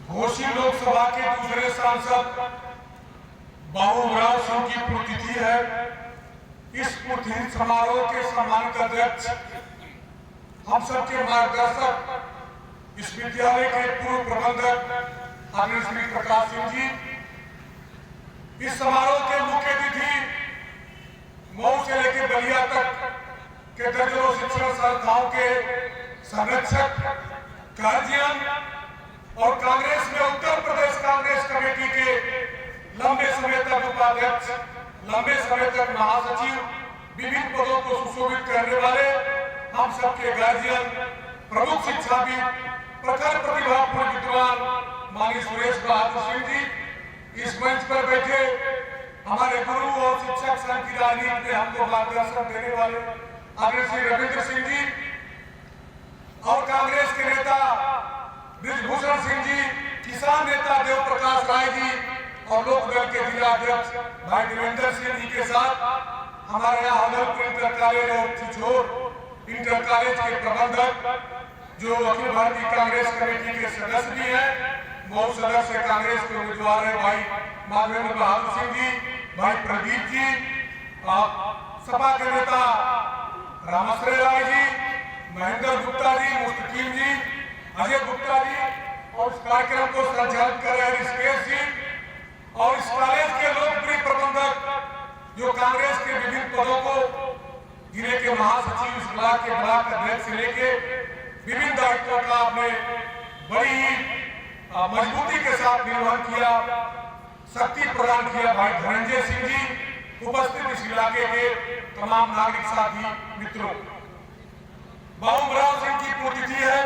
घोसी लोकसभा के दूसरे सांसद बाबूराव सिंह की पुण्यतिथि है। इस पुण्यतिथि समारोह के सम्मानित अध्यक्ष, हम सबके मार्गदर्शक, इस विद्यालय के पूर्व प्रबंधक आदरणीय श्री प्रकाश सिंह जी, इस समारोह के मुख्य अतिथि मऊ से लेकर बलिया तक के दर्जनों शिक्षण संस्थाओं के संरक्षक, गार्जियन और कांग्रेस में उत्तर प्रदेश कांग्रेस कमेटी के लंबे समय तक उपाध्यक्ष, लंबे समय तक महासचिव, विभिन्न पदों को सुशोभित करने वाले हम सबके गार्जियन, प्रमुख शिक्षाविद, प्रखर प्रतिभापूर्ण विद्वान माननीय सुरेश बहादुर सिंह जी, इस मंच पर बैठे हमारे गुरु और शिक्षक संघ की राजनीति में हमको मार्गदर्शन देने वाले आदरणीय श्री रविंद्र सिंह जी और कांग्रेस के नेता ब्रिजभूषण सिंह जी, किसान नेता देव प्रकाश राय जी और लोक दल के जिला अध्यक्ष भाई देवेंद्र सिंह जी के साथ हमारे यहाँ हदलपुर इंटर कॉलेज और छिछोर इंटर कॉलेज के प्रबंधक जो अखिल भारतीय कांग्रेस कमेटी के सदस्य भी हैं, मऊ सदस्य कांग्रेस के उम्मीदवार है भाई माधवेंद्र बहादुर सिंह जी, भाई प्रदीप जी, सपा के नेता रामाश्रय राय जी, महेंद्र गुप्ता जी, मुस्तकीम जी, अजय गुप्ता जी और इस कार्यक्रम को संचालित कर रहे ऋषिकेश जी और इस कॉलेज के लोकप्रिय प्रबंधक जो कांग्रेस के विभिन्न पदों को जिले के महासचिव, इस ब्लॉक के ब्लॉक अध्यक्ष से लेके विभिन्न दायित्वों का आपने बड़ी ही मजबूती के साथ निर्वहन किया, शक्ति प्रदान किया। भाई धनंजय सिंह जी, उपस्थित इस इलाके के तमाम नागरिक साथी मित्रों, बाबूराव सिंह की पुण्यतिथि है।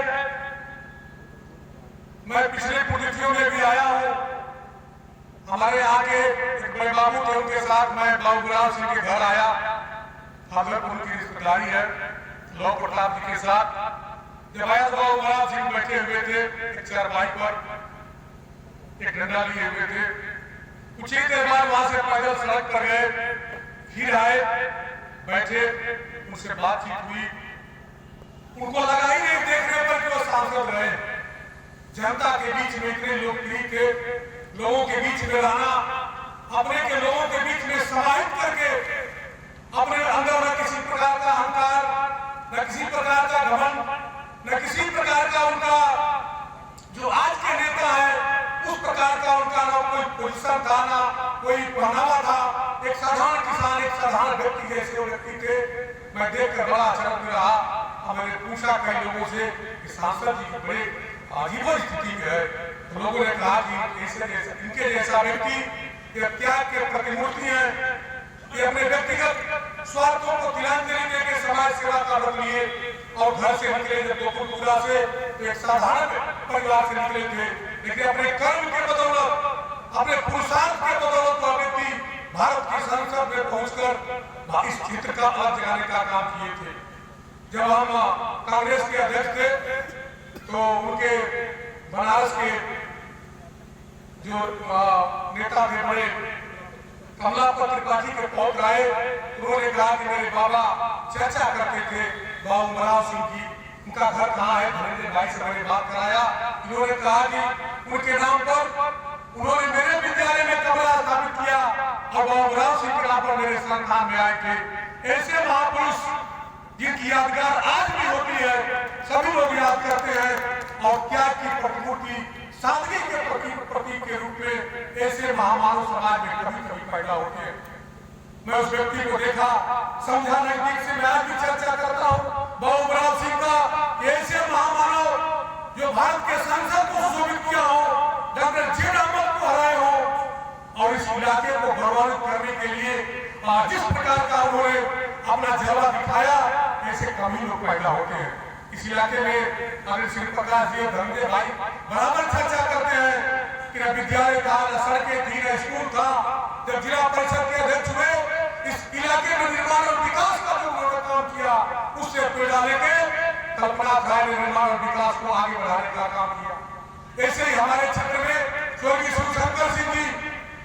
मैं पिछले पुण्यतिथियों में भी आया हूँ। हमारे यहाँ के एक बड़े बाबू थे, उनके साथ मैं बाबूराव सिंह के घर आया, हजरतपुर की रिश्तेदारी है, लोक प्रताप जी के साथ जब आया तो बाबूराव सिंह बैठे हुए थे एक चारपाई पर, एक डंडा लिए हुए थे। कुछ ही देर बाद वहां से पैदल सड़क पर गए, फिर आए, बैठे, उनसे बातचीत हुई। उनको लगा ही नहीं देखने पर कि वो सांसद रहे। जनता के बीच में इतने लोकप्रिय थे, लोगों के बीच में रहना, अपने के लोगों के बीच में समाहित करके अपने अंदर न किसी प्रकार का अहंकार, न किसी प्रकार का घमंड, न किसी प्रकार का उनका जो आज के नेता है उस प्रकार का उनका ना कोई पोजीशन था, ना कोई पहनावा था। एक साधारण किसान, एक साधारण व्यक्ति जैसे व्यक्ति थे। मैं देखकर बड़ा आश्चर्य रहा। मैंने पूछा कई लोगों से कि सांसद जी बड़े अजीब स्थिति में है, तो लोगों ने कहा कि इनके जैसा व्यक्ति ये त्याग के प्रतिमूर्ति है, ये अपने व्यक्तिगत स्वार्थों को तिलांजलि देकर समाज सेवा का व्रत लिए और घर से निकले जब गोकुलपुरा से तो एक साधारण परिवार से निकले थे, लेकिन अपने कर्म के बदौलत, अपने पुरुषार्थ के बदौलत वह व्यक्ति भारत की संसद में पहुंचकर इस क्षेत्र का अलग जगाने का काम किए थे। जब हम कांग्रेस के अध्यक्ष थे तो उनके बनारस के जो नेता थे बड़े कमलापत त्रिपाठी के पहुंच आए, उन्होंने कहा कि मेरे बाबा चर्चा करते थे बाबूराव सिंह की, उनका घर कहाँ है, धनंजय भाई से मैंने बात कराया। इन्होंने कहा कि उनके नाम पर उन्होंने मेरे विद्यालय में कमरा स्थापित किया और बाबूराव सिंह के नाम पर मेरे संस्थान में आए थे। ऐसे महापुरुष जिनकी यादगार आज भी होती है, सभी लोग याद करते हैं और त्याग की प्रतिमूर्ति, सादगी के प्रतीक के रूप में ऐसे महामानव समाज में कभी कभी पैदा होते हैं। मैं उस व्यक्ति को देखा, समझा नजदीक से। मैं आज भी चर्चा करता हूँ बाबूराव सिंह का, ऐसे महामानव जो भारत के संसद को सुशोभित किया हो, डॉक्टर जी अहमद को हराए हो और इस इलाके को गौरवान्वित करने के लिए जिस प्रकार का उन्होंने अपना जलवा दिखाया, ऐसे कभी लोग पैदा होते हैं। इस इलाके में आदरणीय श्री प्रकाश जी, धनंजय भाई बराबर चर्चा करते हैं कि न विद्यालय था, न सड़कें थी, न स्कूल था। जब जिला परिषद के अध्यक्ष हुए, इस इलाके में निर्माण और विकास का जो उन्होंने काम किया, उससे प्रेरणा लेके कल्पना था निर्माण और विकास को आगे बढ़ाने का काम किया। ऐसे ही हमारे क्षेत्र में स्वर्गीय शिवशंकर सिंह जी,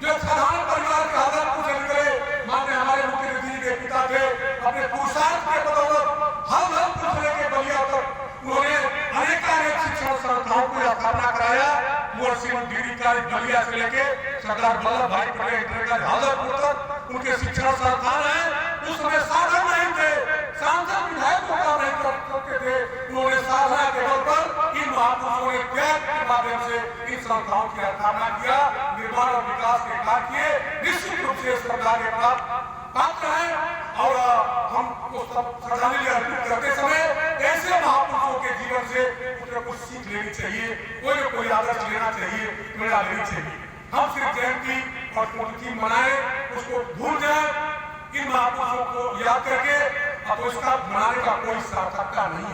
जो साधारण परिवार के हदलपुर से निकले, माननीय हमारे मुख्यमंत्री के पिता थे, अपने पुरुषार्थ के बदौलत हदलपुर से लेकर बलिया तक उन्होंने अनेक शिक्षण संस्थाओं को स्थापना कराया। कुंवर सिंह डिग्री कॉलेज बलिया से लेके सरदार वल्लभ भाई पटेल इंटर कॉलेज हाजरपुर तक उनके शिक्षण संस्थान है। उस समय साधन नहीं थे, सांसद विधायक को काम नहीं कर सकते थे। उन्होंने साधना के बल पर इन महापुरुषों ने त्याग के माध्यम से इन संस्थाओं की स्थापना किया, निर्माण और विकास के कार्य किए। निश्चित रूप से सरकार के पात्र है और हम सब श्रद्धांजलि अर्पित करते समय ऐसे महापुरुषों के जीवन से कुछ सीख लेनी चाहिए, कोई न कोई आदर्श लेना चाहिए, प्रेरणा लेनी चाहिए। हम सिर्फ जयंती और स्मृति मनाएं, उसको भूल जाए, इन महापुरुषों को याद करके अब उसका मनाने का कोई सार्थकता नहीं है।